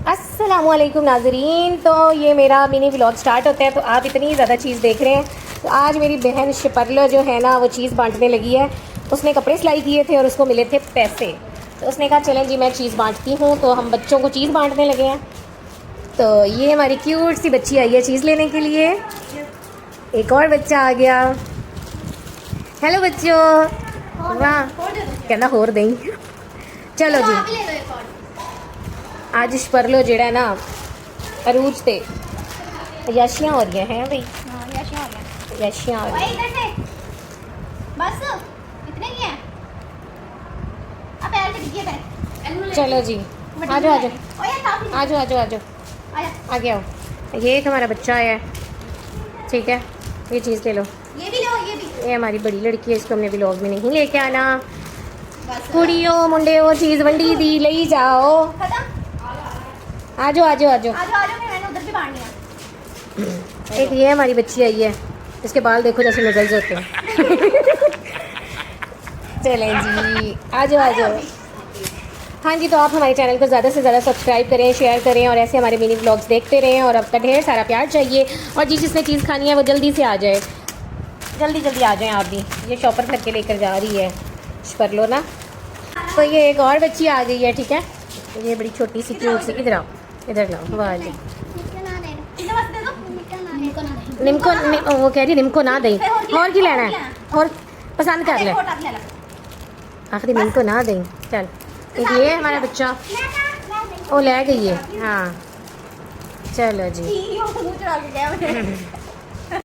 अस्सलामुअलैकुम नाजरीन। तो ये मेरा मिनी व्लॉग स्टार्ट होता है। तो आप इतनी ज़्यादा चीज़ देख रहे हैं। तो आज मेरी बहन शपरलो जो है ना वो चीज़ बांटने लगी है। उसने कपड़े सिलाई किए थे और उसको मिले थे पैसे। तो उसने कहा चलें जी मैं चीज़ बांटती हूँ। तो हम बच्चों को चीज़ बांटने लगे हैं। तो ये हमारी क्यूट सी बच्ची आई है चीज़ लेने के लिए। एक और बच्चा आ गया। हेलो बच्चों। वाह कहना होर दें। चलो जी आज शपरलो जेड़ा ना अरूज पे याशियाँ हो रही हैं भाई। याशियाँ हो रही हैं। बस इतने ही हैं। अब पैर पे टिकिए पैर। चलो जी आ जाओ आ जाओ आ जाओ आ जाओ आ जाओ आगे आओ। ये एक हमारा बच्चा आया है। ठीक है ये चीज़ ले लो। ये भी लो ये भी। ये हमारी बड़ी लड़की है। इसको हमने व्लॉग में नहीं लेके आना। बस कुड़ियों मुंडे वो चीज़ वंडी दी ले जाओ। खत्म। आ जाओ आ जाओ आ जाओ। आ जाओ मैंने उधर भी बांट लिया। एक ये हमारी बच्ची आई है। इसके बाल देखो जैसे नजल्स होते हैं। चलें जी आ जाओ आ जाओ। हाँ जी तो आप हमारे चैनल को ज़्यादा से ज़्यादा सब्सक्राइब करें, शेयर करें और ऐसे हमारे मिनी व्लॉग्स देखते रहें। और अब तक ढेर सारा प्यार चाहिए। और जिसने चीज़ खानी है वो जल्दी से आ जाए। जल्दी जल्दी आ जाएं आप भी। ये शॉपर भर के लेकर जा रही है शपरलो ना। तो ये एक और बच्ची आ गई है। ठीक है ये बड़ी छोटी सी क्यूट सी। इधर आओ इधर लाओ। वाह जी निम्को वो कह रही निम्को ना दें। और की लेना है और पसंद कर ले। आखिरी निम्को ना दें। चल एक ये हमारा बच्चा वो ले गई है। हाँ चलो जी।